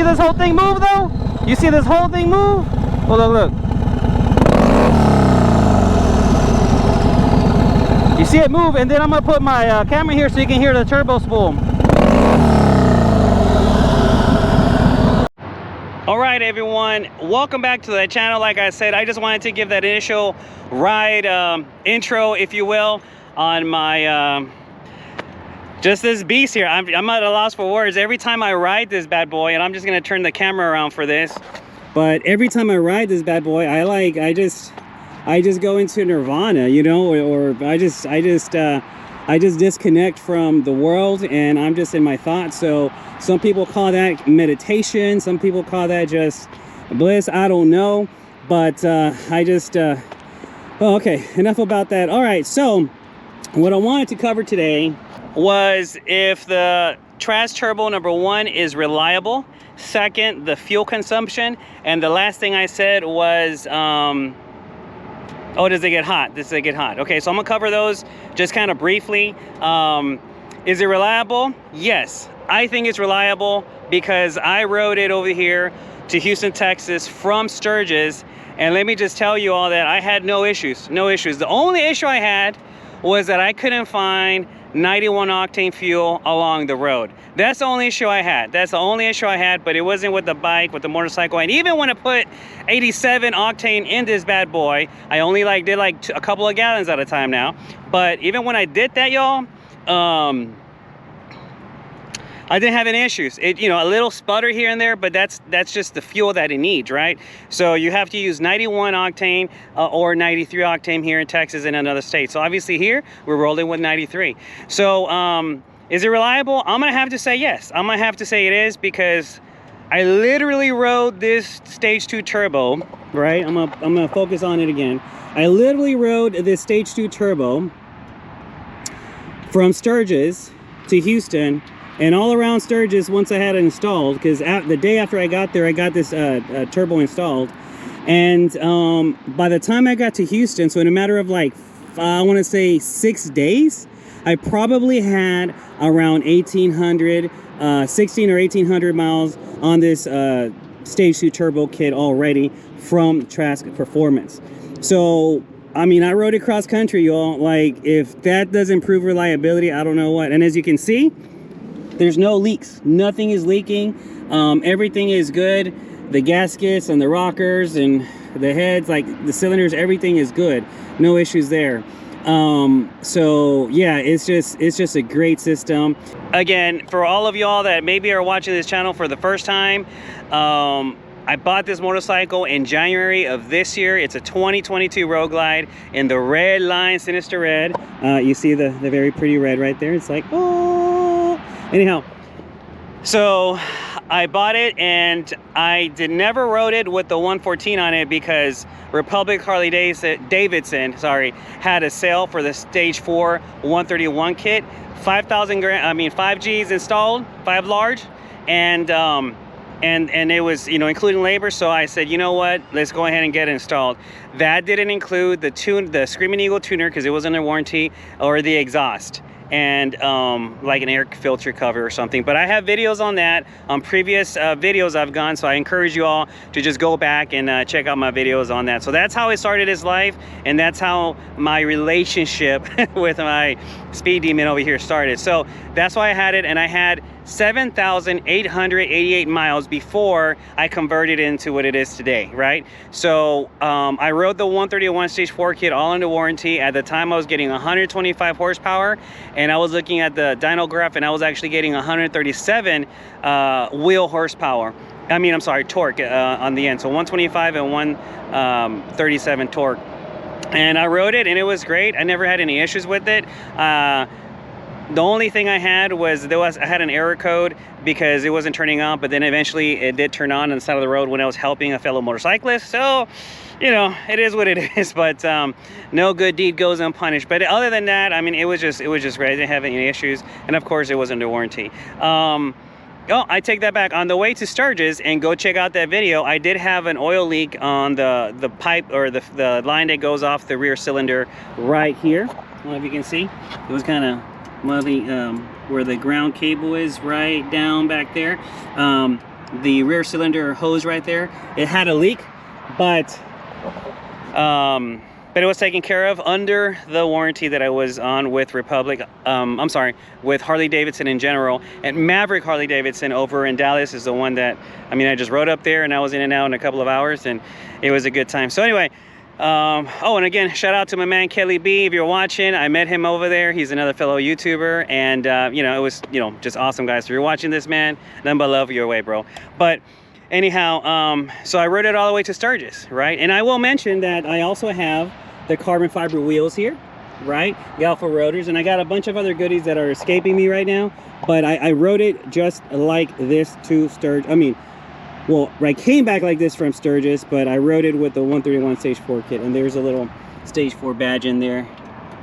this whole thing move though? You see this whole thing move? Oh, look. You see it move, and then I'm gonna put my camera here so you can hear the turbo spool. All right, everyone, welcome back to the channel. Like I said, I just wanted to give that initial ride intro, if you will, on my just this beast here. I'm at a loss for words. Every time I ride this bad boy, and I'm just gonna turn the camera around for this, but every time I ride this bad boy, I just go into nirvana, you know, or I just disconnect from the world, and I'm just in my thoughts. So some people call that meditation, some people call that just bliss. I don't know, but oh, okay, enough about that. All right, so what I wanted to cover today was if the Trask Turbo, number one, is reliable, second, the fuel consumption, and the last thing I said was oh, does it get hot? Does it get hot? Okay, so I'm gonna cover those just kind of briefly. Is it reliable? Yes, I think it's reliable because I rode it over here to Houston, Texas from Sturgis, and let me just tell you all that I had no issues, no issues. The only issue I had was that I couldn't find 91 octane fuel along the road. That's the only issue I had. That's the only issue I had, but it wasn't with the bike, with the motorcycle. And even when I put 87 octane in this bad boy, I only did a couple of gallons at a time now. But even when I did that, y'all, I didn't have any issues. You know, a little sputter here and there, but that's just the fuel that it needs, right? So you have to use 91 octane or 93 octane here in Texas and another state. So obviously here we're rolling with 93. So is it reliable? I'm gonna have to say yes. I'm gonna have to say it is, because I literally rode this Stage 2 Turbo, right? I'm gonna focus on it again. I literally rode this Stage 2 Turbo from Sturgis to Houston, and all around Sturgis once I had it installed, because the day after I got there, I got this turbo installed. And by the time I got to Houston, so in a matter of I want to say 6 days, I probably had around 1,800, 16 or 1,800 miles on this Stage 2 Turbo kit already from Trask Performance. So, I mean, I rode it cross country, y'all. Like, if that doesn't prove reliability, I don't know what. And as you can see, there's no leaks. Nothing is leaking. Everything is good. The gaskets and the rockers and the heads, like the cylinders, everything is good. No issues there. So yeah, it's just a great system. Again, for all of y'all that maybe are watching this channel for the first time, I bought this motorcycle in January of this year. It's a 2022 Road Glide in the Redline Sinister Red. You see the very pretty red right there. It's like, oh. Anyhow, so I bought it, and I never rode it with the 114 on it because Republic Harley Davison, had a sale for the Stage 4 131 kit, 5 G's installed, 5 large, and it was, you know, including labor. So I said, you know what, let's go ahead and get it installed. That didn't include the Screamin Eagle tuner because it was under warranty, or the exhaust, and like an air filter cover or something. But I have videos on that on previous videos I've gone, so I encourage you all to just go back and check out my videos on that. So that's how I started his life, and that's how my relationship with my speed demon over here started. So that's why I had it, and I had 7,888 miles before I converted into what it is today, right? So I rode the 131 Stage 4 kit all under warranty. At the time I was getting 125 horsepower, and I was looking at the dyno graph, and I was actually getting 137 wheel horsepower. I mean, I'm sorry, torque on the end. So 125 and 137 torque. And I rode it, and it was great. I never had any issues with it. The only thing I had was I had an error code because it wasn't turning on, but then eventually it did turn on the side of the road when I was helping a fellow motorcyclist. So, you know, it is what it is. But no good deed goes unpunished. But other than that, I mean, it was just great. I didn't have any issues, and of course, it was under warranty. Oh, I take that back. On the way to Sturgis, and go check out that video, I did have an oil leak on the pipe, or the line that goes off the rear cylinder right here. I don't know if you can see. It was kind of lovely where the ground cable is, right down back there. rear cylinder hose right there. It had a leak, but it was taken care of under the warranty that I was on with Republic. I'm sorry, with Harley Davidson in general. And Maverick Harley Davidson over in Dallas is the one that, I mean, I just rode up there and I was in and out in a couple of hours, and it was a good time. So anyway, oh, and again, shout out to my man Kelly B. If you're watching, I met him over there. He's another fellow YouTuber, and you know, it was, you know, just awesome, guys. If you're watching this, man, nothing but love your way, bro. But anyhow, so I rode it all the way to Sturgis, right? And I will mention that I also have the carbon fiber wheels here, right? The Alpha rotors, and I got a bunch of other goodies that are escaping me right now, but I rode it just like this to Sturgis. I mean, well, I came back like this from Sturgis, but I rode it with the 131 Stage 4 kit, and there's a little Stage 4 badge in there,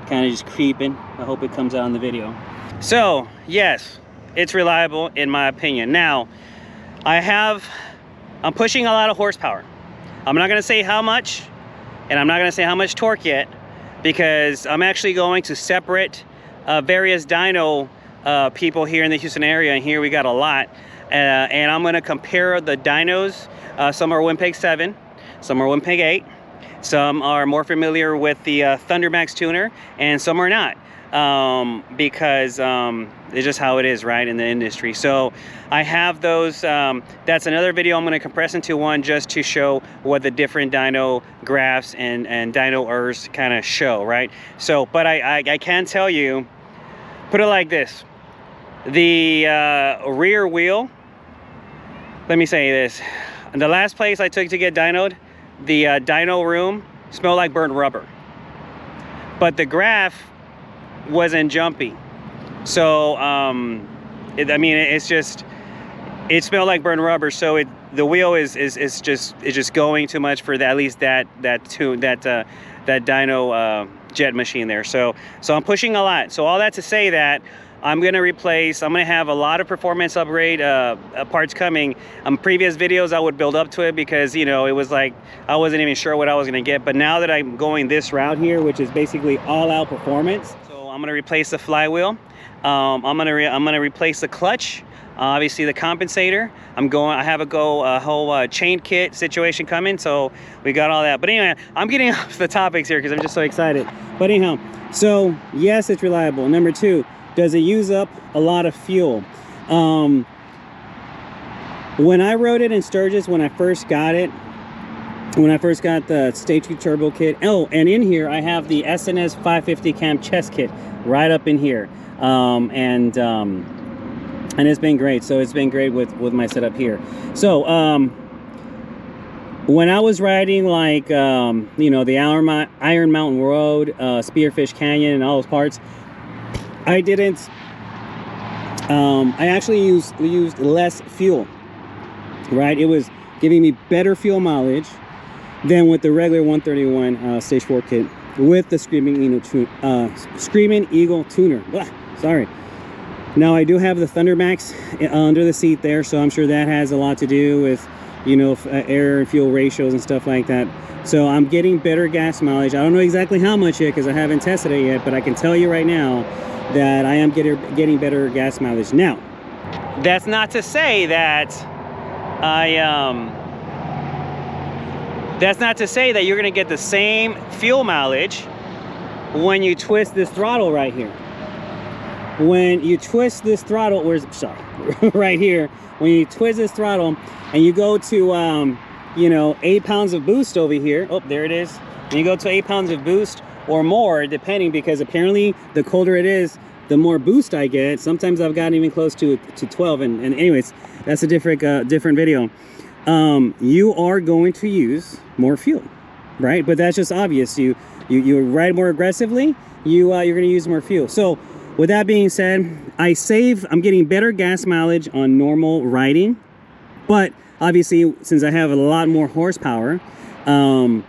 kind of just creeping. I hope it comes out in the video. So, yes, it's reliable in my opinion. Now, I'm pushing a lot of horsepower. I'm not gonna say how much, and I'm not gonna say how much torque yet, because I'm actually going to separate various dyno people here in the Houston area, and here we got a lot. And I'm gonna compare the dynos. Some are WinPeg 7, some are WinPeg 8, some are more familiar with the Thundermax tuner, and some are not. Because it's just how it is, right, in the industry. So I have those. That's another video I'm going to compress into one, just to show what the different dyno graphs and dyno errs kind of show, right? So, but I can tell you, put it like this: the rear wheel. Let me say this: the last place I took to get dynoed, the dyno room smelled like burnt rubber, but the graph wasn't jumpy. So I mean, it smelled like burnt rubber. So the wheel is just going too much for that, at least that dyno jet machine there. So I'm pushing a lot. So all that to say that I'm gonna have a lot of performance upgrade parts coming. Previous videos I would build up to it, because, you know, it was like I wasn't even sure what I was gonna get. But now that I'm going this route here, which is basically all out performance, I'm gonna replace the flywheel. I'm gonna replace the clutch. Obviously the compensator. I have a whole chain kit situation coming, so we got all that. But anyway, I'm getting off the topics here because I'm just so excited. But anyhow, so yes, it's reliable. Number two, does it use up a lot of fuel? When I rode it in Sturgis, when I first got the Stage 2 Turbo kit. Oh, and in here I have the SNS 550 cam chest kit right up in here, and it's been great. So it's been great with my setup here. So when I was riding, like, you know, the Iron Mountain Road, Spearfish Canyon, and all those parts, I actually used less fuel, right? It was giving me better fuel mileage than with the regular 131 Stage 4 kit with the Screamin Eagle tuner. Blah, sorry. Now I do have the Thundermax under the seat there, so I'm sure that has a lot to do with, you know, air and fuel ratios and stuff like that. So I'm getting better gas mileage. I don't know exactly how much yet because I haven't tested it yet, but I can tell you right now that I am getting better gas mileage. Now, that's not to say that that's not to say that you're gonna get the same fuel mileage when you twist this throttle right here. When you twist this throttle, right here, when you twist this throttle and you go to, you know, 8 pounds of boost over here. Oh, there it is. And you go to 8 pounds of boost or more, depending, because apparently the colder it is, the more boost I get. Sometimes I've gotten even close to 12. And anyways, that's a different video. You are going to use more fuel, right? But that's just obvious. You ride more aggressively, you're going to use more fuel. So with that being said, I'm getting better gas mileage on normal riding, but obviously since I have a lot more horsepower, you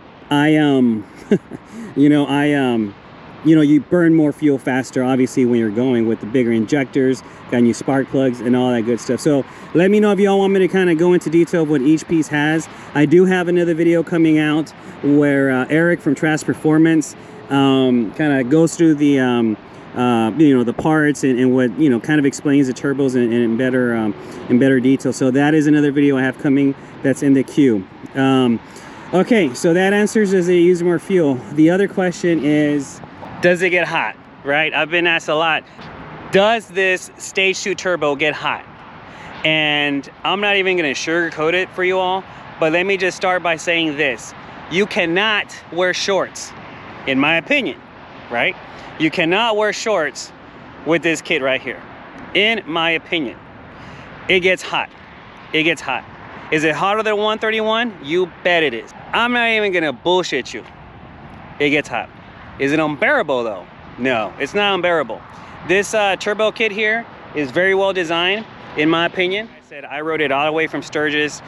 burn more fuel faster, obviously, when you're going with the bigger injectors, got new spark plugs and all that good stuff. So let me know if y'all want me to kind of go into detail of what each piece has. I do have another video coming out where Erick from Trask Performance kind of goes through the you know, the parts and what, you know, kind of explains the turbos in better detail. So that is another video I have coming that's in the queue. Okay, so that answers, does it use more fuel? The other question is, does it get hot, right? I've been asked a lot, does this Stage 2 turbo get hot? And I'm not even gonna sugarcoat it for you all, but let me just start by saying this. You cannot wear shorts, in my opinion, right? You cannot wear shorts with this kit right here, in my opinion. It gets hot, it gets hot. Is it hotter than 131? You bet it is. I'm not even gonna bullshit you. It gets hot. Is it unbearable though? No, it's not unbearable. This turbo kit here is very well designed, in my opinion. I said I rode it all the way from Sturgis,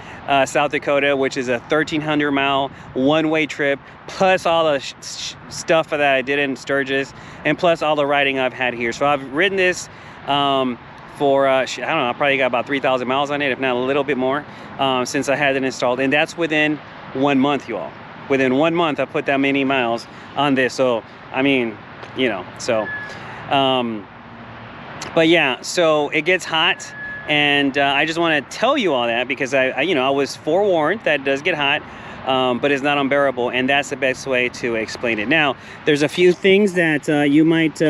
South Dakota, which is a 1,300-mile one-way trip, plus all the stuff that I did in Sturgis, and plus all the riding I've had here. So I've ridden this for, I don't know, I probably got about 3,000 miles on it, if not a little bit more, since I had it installed. And that's within 1 month, you all. Within 1 month, I put that many miles on this. So, I mean, you know, so, but yeah, so it gets hot. And I just want to tell you all that because I you know, I was forewarned that it does get hot, but it's not unbearable. And that's the best way to explain it. Now, there's a few things that you might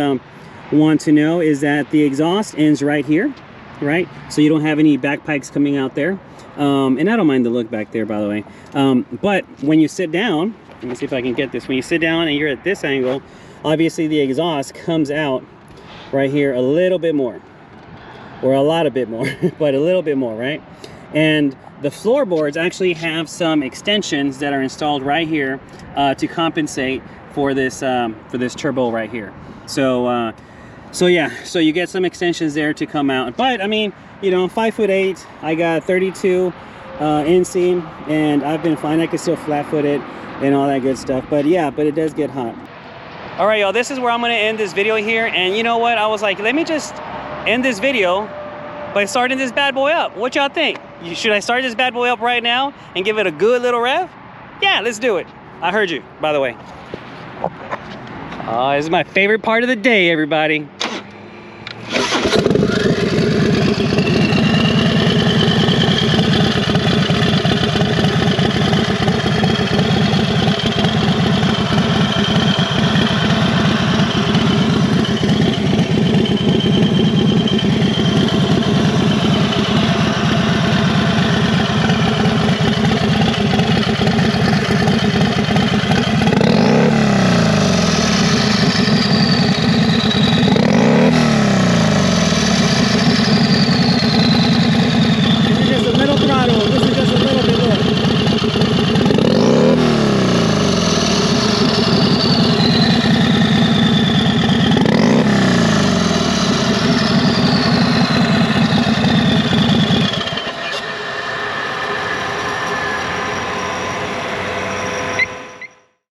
want to know is that the exhaust ends right here, right? So you don't have any backpipes coming out there. And I don't mind the look back there, by the way. But when you sit down, let me see if I can get this. When you sit down and you're at this angle, obviously the exhaust comes out right here a little bit more, or a lot a bit more, but a little bit more, right? And the floorboards actually have some extensions that are installed right here to compensate for this turbo right here. So so yeah, so you get some extensions there to come out. But I mean, you know, I'm 5'8", I got 32 inseam, and I've been fine. I can still flat foot it and all that good stuff. But yeah, but it does get hot. All right, y'all, this is where I'm gonna end this video here. And you know what? I was like, let me just end this video by starting this bad boy up. What y'all think? Should I start this bad boy up right now and give it a good little rev? Yeah, let's do it. I heard you, by the way. This is my favorite part of the day, everybody.